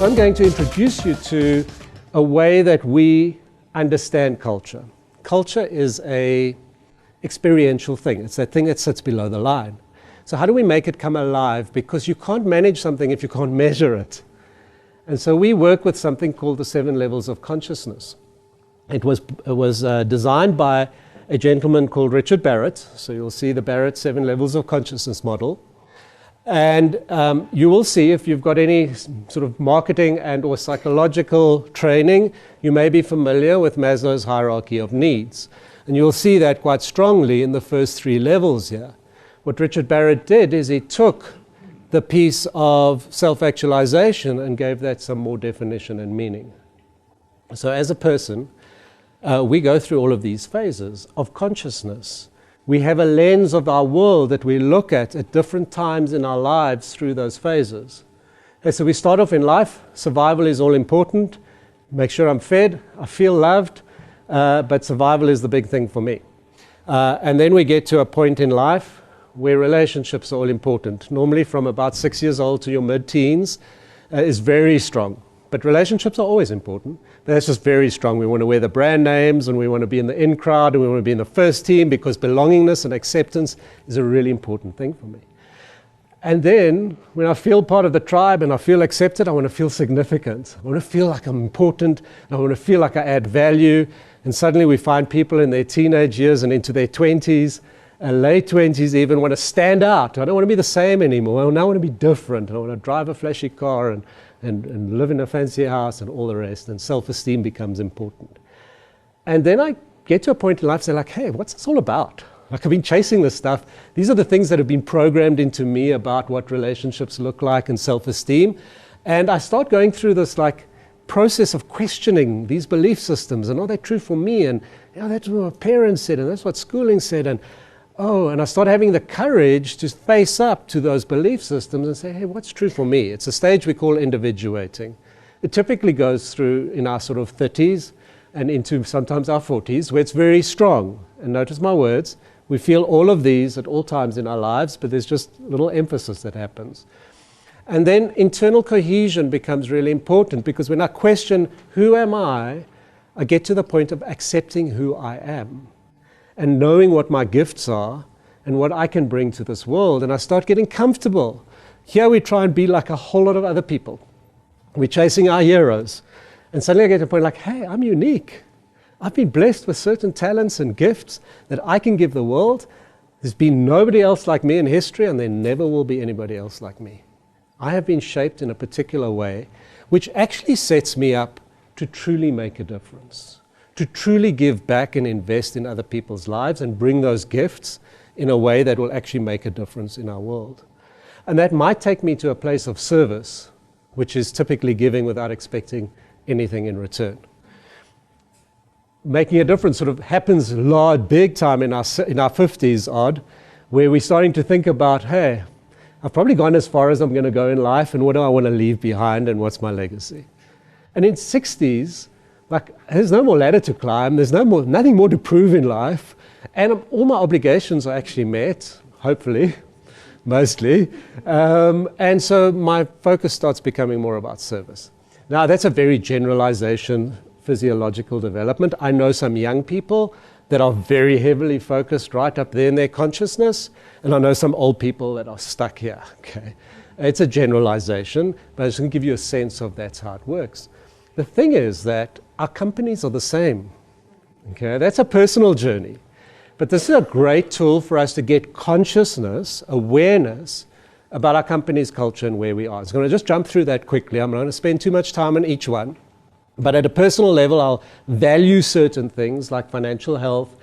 I'm going to introduce you to a way that we understand culture. Culture is an experiential thing. It's that thing that sits below the line. So how do we make it come alive? Because you can't manage something if you can't measure it. And so we work with something called the 7 levels of consciousness. It was designed by a gentleman called Richard Barret. So you'll see the Barret 7 levels of consciousness model. And you will see, if you've got any sort of marketing and or psychological training, you may be familiar with Maslow's hierarchy of needs. And you'll see that quite strongly in the first 3 levels here. What Richard Barret did is he took the piece of self-actualization and gave that some more definition and meaning. So as a person, we go through all of these phases of consciousness. We have a lens of our world that we look at different times in our lives through those phases. Okay, so we start off in life. Survival is all important. Make sure I'm fed, I feel loved, but survival is the big thing for me. And then we get to a point in life where relationships are all important. Normally from about 6 years old to your mid-teens is very strong. But relationships are always important. But that's just very strong. We want to wear the brand names, and we want to be in the in crowd, and we want to be in the first team, because belongingness and acceptance is a really important thing for me. And then when I feel part of the tribe and I feel accepted, I want to feel significant. I want to feel like I'm important. And I want to feel like I add value. And suddenly we find people in their teenage years and into their 20s, late 20s even, want to stand out. I don't want to be the same anymore. I now want to be different. I want to drive a flashy car and live in a fancy house and all the rest, and self-esteem becomes important. And then I get to a point in life, say like, hey, what's this all about? Like, I've been chasing this stuff. These are the things that have been programmed into me about what relationships look like and self-esteem. And I start going through this like process of questioning these belief systems, and are they true for me? And that's what my parents said, and that's what schooling said, and I start having the courage to face up to those belief systems and say, hey, what's true for me? It's a stage we call individuating. It typically goes through in our sort of 30s and into sometimes our 40s, where it's very strong. And notice my words, we feel all of these at all times in our lives, but there's just a little emphasis that happens. And then internal cohesion becomes really important, because when I question, who am I get to the point of accepting who I am, and knowing what my gifts are and what I can bring to this world. And I start getting comfortable. Here we try and be like a whole lot of other people. We're chasing our heroes. And suddenly I get to a point like, hey, I'm unique. I've been blessed with certain talents and gifts that I can give the world. There's been nobody else like me in history, and there never will be anybody else like me. I have been shaped in a particular way, which actually sets me up to truly make a difference, to truly give back and invest in other people's lives and bring those gifts in a way that will actually make a difference in our world. And that might take me to a place of service, which is typically giving without expecting anything in return. Making a difference sort of happens big time in our 50s odd, where we're starting to think about, hey, I've probably gone as far as I'm going to go in life, and what do I want to leave behind, and what's my legacy? And in 60s, like, there's no more ladder to climb, there's nothing more to prove in life, and all my obligations are actually met, hopefully, mostly, and so my focus starts becoming more about service. Now, that's a very generalization, physiological development. I know some young people that are very heavily focused right up there in their consciousness, and I know some old people that are stuck here, okay? It's a generalization, but I just want to give you a sense of that's how it works. The thing is that our companies are the same. Okay, that's a personal journey. But this is a great tool for us to get consciousness, awareness about our company's culture and where we are. So I'm going to just jump through that quickly. I'm not going to spend too much time on each one. But at a personal level, I'll value certain things like financial health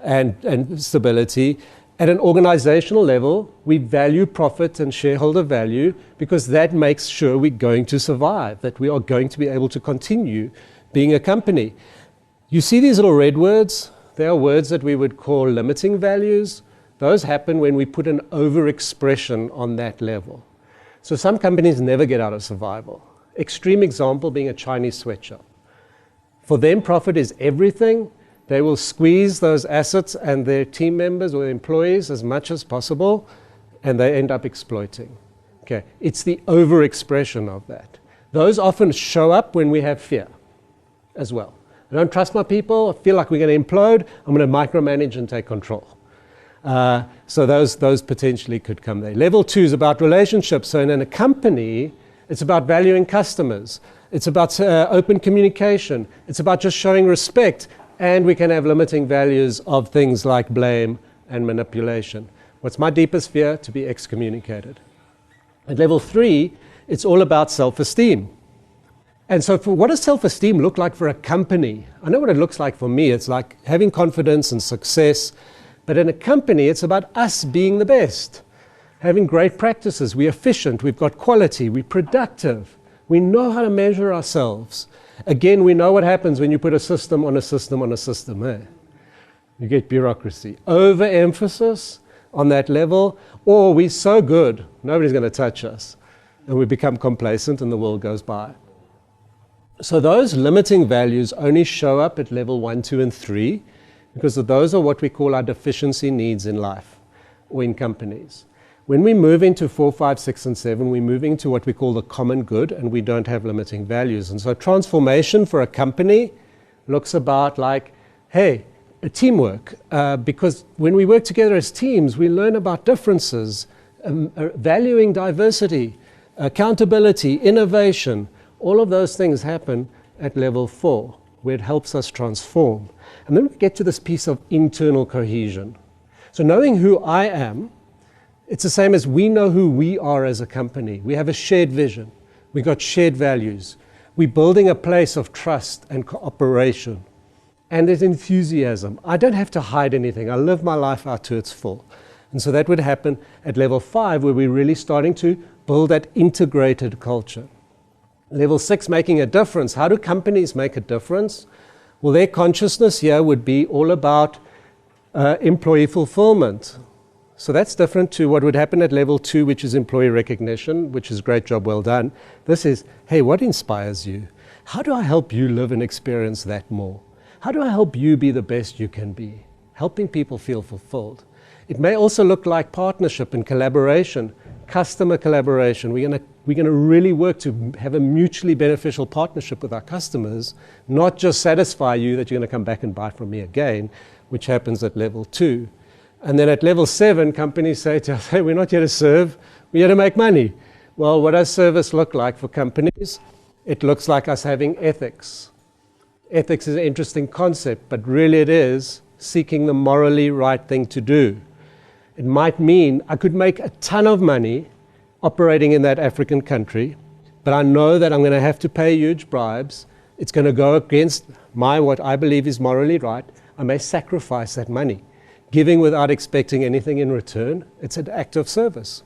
and stability. At an organizational level, we value profit and shareholder value, because that makes sure we're going to survive, that we are going to be able to continue being a company. You see these little red words? They are words that we would call limiting values. Those happen when we put an overexpression on that level. So some companies never get out of survival. Extreme example being a Chinese sweatshop. For them, profit is everything. They will squeeze those assets and their team members or employees as much as possible, and they end up exploiting. Okay, it's the overexpression of that. Those often show up when we have fear as well. I don't trust my people, I feel like we're going to implode, I'm going to micromanage and take control. So those potentially could come there. Level 2 is about relationships. So in a company, it's about valuing customers. It's about open communication. It's about just showing respect. And we can have limiting values of things like blame and manipulation. What's my deepest fear? To be excommunicated. At level 3, it's all about self-esteem. And so what does self-esteem look like for a company? I know what it looks like for me. It's like having confidence and success. But in a company, it's about us being the best. Having great practices. We're efficient. We've got quality. We're productive. We know how to measure ourselves. Again, we know what happens when you put a system on a system on a system. You get bureaucracy. Overemphasis on that level. Or we're so good, nobody's going to touch us. And we become complacent and the world goes by. So those limiting values only show up at level 1, 2, and 3 because those are what we call our deficiency needs in life or in companies. When we move into 4, 5, 6, and 7, we move into what we call the common good and we don't have limiting values. And so transformation for a company looks about like, hey, teamwork. Because when we work together as teams, we learn about differences, valuing diversity, accountability, innovation. All of those things happen at level 4, where it helps us transform. And then we get to this piece of internal cohesion. So knowing who I am, it's the same as we know who we are as a company. We have a shared vision. We've got shared values. We're building a place of trust and cooperation. And there's enthusiasm. I don't have to hide anything. I live my life out to its full. And so that would happen at level 5, where we're really starting to build that integrated culture. Level 6, making a difference. How do companies make a difference? Well, their consciousness here would be all about employee fulfillment. So that's different to what would happen at level 2, which is employee recognition, which is great job, well done. This is, hey, what inspires you? How do I help you live and experience that more? How do I help you be the best you can be? Helping people feel fulfilled. It may also look like partnership and collaboration, customer collaboration. We're going to really work to have a mutually beneficial partnership with our customers, not just satisfy you that you're going to come back and buy from me again, which happens at level 2. And then at level 7, companies say to us, hey, we're not here to serve, we're here to make money. Well, what does service look like for companies? It looks like us having ethics. Ethics is an interesting concept, but really it is seeking the morally right thing to do. It might mean I could make a ton of money operating in that African country, but I know that I'm going to have to pay huge bribes. It's going to go against what I believe is morally right. I may sacrifice that money. Giving without expecting anything in return, it's an act of service.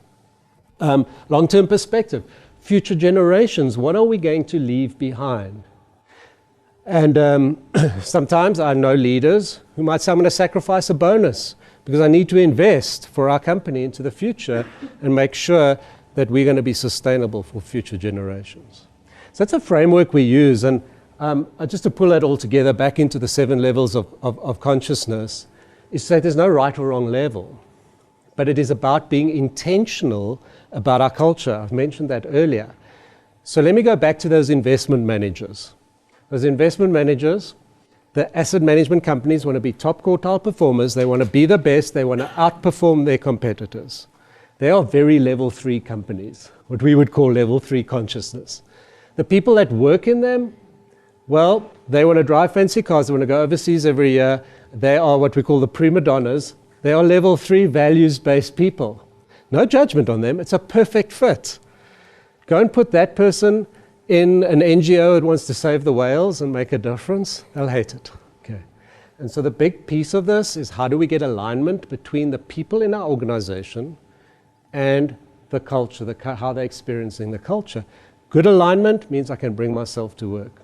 Long-term perspective, future generations, what are we going to leave behind? And sometimes I know leaders who might say, I'm going to sacrifice a bonus because I need to invest for our company into the future and make sure that we're going to be sustainable for future generations. So that's a framework we use. And just to pull that all together back into the 7 levels of consciousness, is to say there's no right or wrong level. But it is about being intentional about our culture. I've mentioned that earlier. So let me go back to those investment managers. Those investment managers, the asset management companies want to be top quartile performers. They want to be the best. They want to outperform their competitors. They are very level 3 companies, what we would call level 3 consciousness. The people that work in them, well, they want to drive fancy cars. They want to go overseas every year. They are what we call the prima donnas. They are level 3 values-based people. No judgment on them. It's a perfect fit. Go and put that person in an NGO that wants to save the whales and make a difference. They'll hate it. Okay. And so the big piece of this is how do we get alignment between the people in our organization and the culture, how they're experiencing the culture. Good alignment means I can bring myself to work.